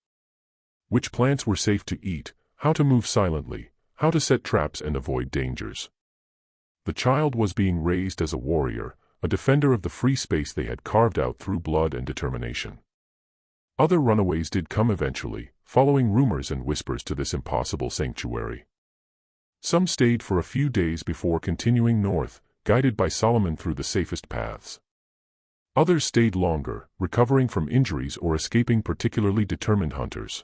Which plants were safe to eat, how to move silently, how to set traps and avoid dangers. The child was being raised as a warrior, a defender of the free space they had carved out through blood and determination. Other runaways did come eventually, following rumors and whispers to this impossible sanctuary. Some stayed for a few days before continuing north, guided by Solomon through the safest paths. Others stayed longer, recovering from injuries or escaping particularly determined hunters.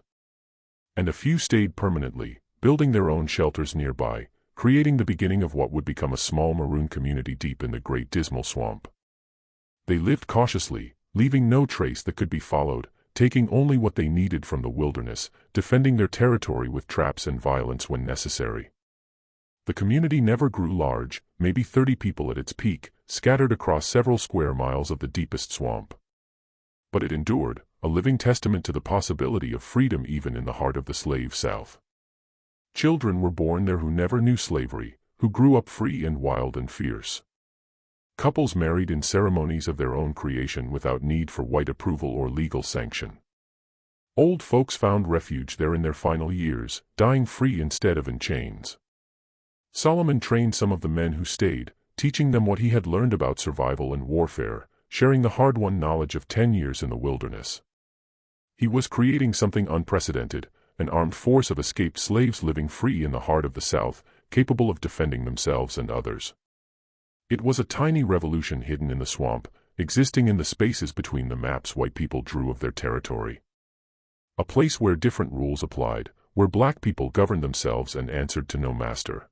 And a few stayed permanently, building their own shelters nearby, creating the beginning of what would become a small maroon community deep in the Great Dismal Swamp. They lived cautiously, leaving no trace that could be followed, taking only what they needed from the wilderness, defending their territory with traps and violence when necessary. The community never grew large, maybe 30 people at its peak, scattered across several square miles of the deepest swamp. But it endured, a living testament to the possibility of freedom even in the heart of the slave South. Children were born there who never knew slavery, who grew up free and wild and fierce. Couples married in ceremonies of their own creation without need for white approval or legal sanction. Old folks found refuge there in their final years, dying free instead of in chains. Solomon trained some of the men who stayed, teaching them what he had learned about survival and warfare, sharing the hard-won knowledge of 10 years in the wilderness. He was creating something unprecedented, an armed force of escaped slaves living free in the heart of the South, capable of defending themselves and others. It was a tiny revolution hidden in the swamp, existing in the spaces between the maps white people drew of their territory. A place where different rules applied, where black people governed themselves and answered to no master.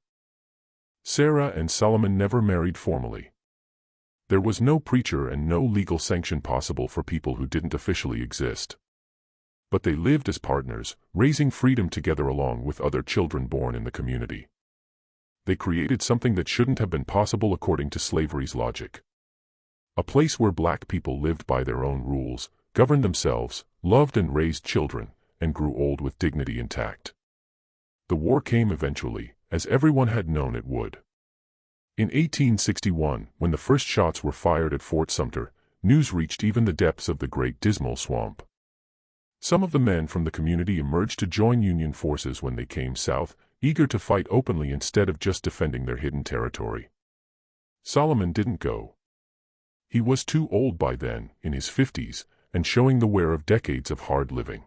Sarah and Solomon never married formally. There was no preacher and no legal sanction possible for people who didn't officially exist. But they lived as partners, raising freedom together along with other children born in the community. They created something that shouldn't have been possible according to slavery's logic. A place where black people lived by their own rules, governed themselves, loved and raised children, and grew old with dignity intact. The war came eventually, as everyone had known it would. In 1861, when the first shots were fired at Fort Sumter, news reached even the depths of the Great Dismal Swamp. Some of the men from the community emerged to join Union forces when they came south, eager to fight openly instead of just defending their hidden territory. Solomon didn't go. He was too old by then, in his 50s, and showing the wear of decades of hard living.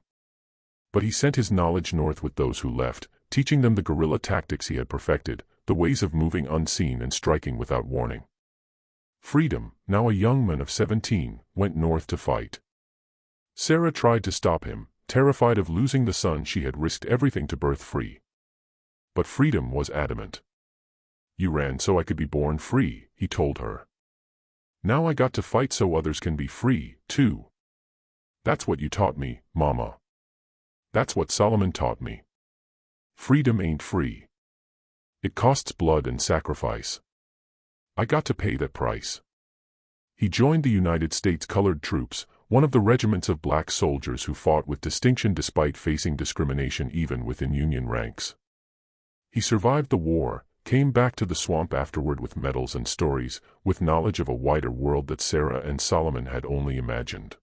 But he sent his knowledge north with those who left, teaching them the guerrilla tactics he had perfected, the ways of moving unseen and striking without warning. Freedom, now a young man of 17, went north to fight. Sarah tried to stop him, terrified of losing the son she had risked everything to birth free. But Freedom was adamant. "You ran so I could be born free," he told her. "Now I got to fight so others can be free, too. That's what you taught me, Mama. That's what Solomon taught me. Freedom ain't free. It costs blood and sacrifice. I got to pay that price." He joined the United States Colored Troops, one of the regiments of black soldiers who fought with distinction despite facing discrimination even within Union ranks. He survived the war, came back to the swamp afterward with medals and stories, with knowledge of a wider world that Sarah and Solomon had only imagined.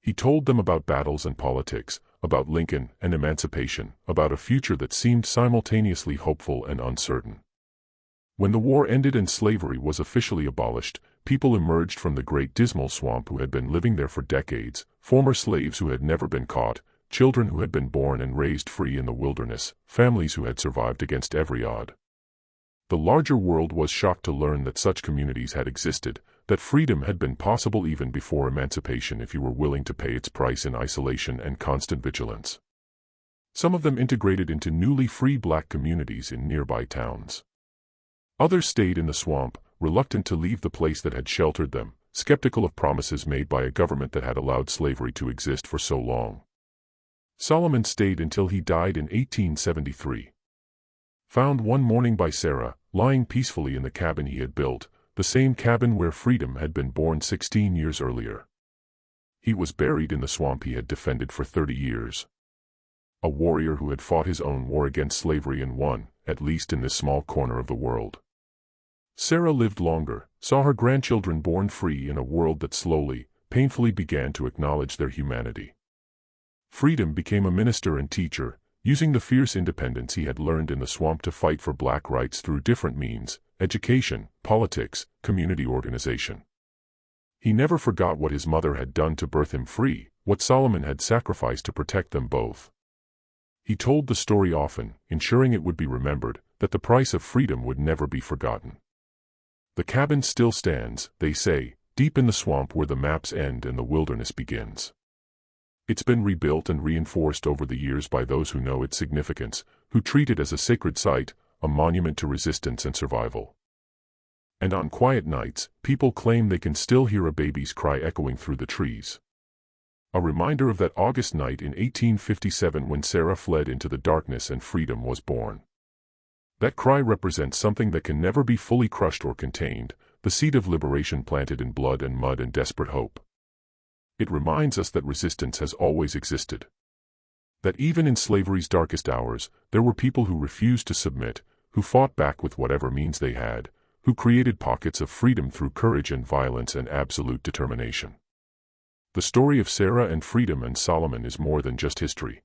He told them about battles and politics, about Lincoln and emancipation, about a future that seemed simultaneously hopeful and uncertain. When the war ended and slavery was officially abolished, people emerged from the Great Dismal Swamp who had been living there for decades, former slaves who had never been caught, children who had been born and raised free in the wilderness, families who had survived against every odd. The larger world was shocked to learn that such communities had existed, that freedom had been possible even before emancipation if you were willing to pay its price in isolation and constant vigilance. Some of them integrated into newly free black communities in nearby towns. Others stayed in the swamp, reluctant to leave the place that had sheltered them, skeptical of promises made by a government that had allowed slavery to exist for so long. Solomon stayed until he died in 1873. Found one morning by Sarah, lying peacefully in the cabin he had built, the same cabin where freedom had been born 16 years earlier. He was buried in the swamp he had defended for 30 years. A warrior who had fought his own war against slavery and won, at least in this small corner of the world. Sarah lived longer, saw her grandchildren born free in a world that slowly, painfully began to acknowledge their humanity. Freedom became a minister and teacher, using the fierce independence he had learned in the swamp to fight for black rights through different means: education, politics, community organization. He never forgot what his mother had done to birth him free, what Solomon had sacrificed to protect them both. He told the story often, ensuring it would be remembered, that the price of freedom would never be forgotten. The cabin still stands, they say, deep in the swamp where the maps end and the wilderness begins. It's been rebuilt and reinforced over the years by those who know its significance, who treat it as a sacred site, a monument to resistance and survival. And on quiet nights, people claim they can still hear a baby's cry echoing through the trees. A reminder of that August night in 1857 when Sarah fled into the darkness and freedom was born. That cry represents something that can never be fully crushed or contained, the seed of liberation planted in blood and mud and desperate hope. It reminds us that resistance has always existed. That even in slavery's darkest hours, there were people who refused to submit, who fought back with whatever means they had, who created pockets of freedom through courage and violence and absolute determination. The story of Sarah and freedom and Solomon is more than just history.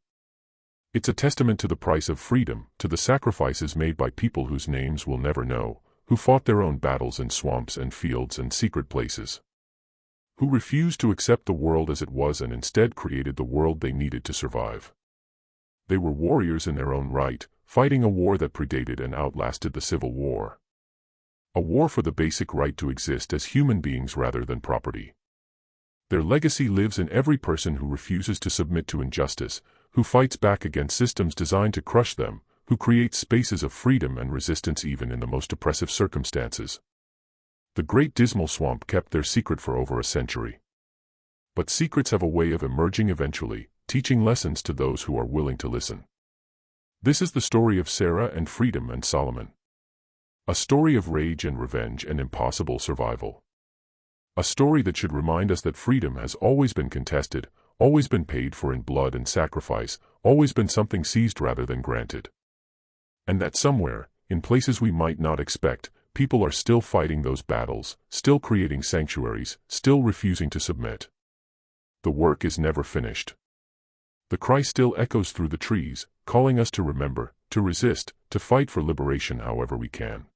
It's a testament to the price of freedom, to the sacrifices made by people whose names we'll never know, who fought their own battles in swamps and fields and secret places. Who refused to accept the world as it was and instead created the world they needed to survive. They were warriors in their own right, fighting a war that predated and outlasted the Civil War. A war for the basic right to exist as human beings rather than property. Their legacy lives in every person who refuses to submit to injustice, who fights back against systems designed to crush them, who creates spaces of freedom and resistance even in the most oppressive circumstances. The Great Dismal Swamp kept their secret for over a century. But secrets have a way of emerging eventually, teaching lessons to those who are willing to listen. This is the story of Sarah and freedom and Solomon. A story of rage and revenge and impossible survival. A story that should remind us that freedom has always been contested, always been paid for in blood and sacrifice, always been something seized rather than granted. And that somewhere, in places we might not expect, people are still fighting those battles, still creating sanctuaries, still refusing to submit. The work is never finished. The cry still echoes through the trees, calling us to remember, to resist, to fight for liberation however we can.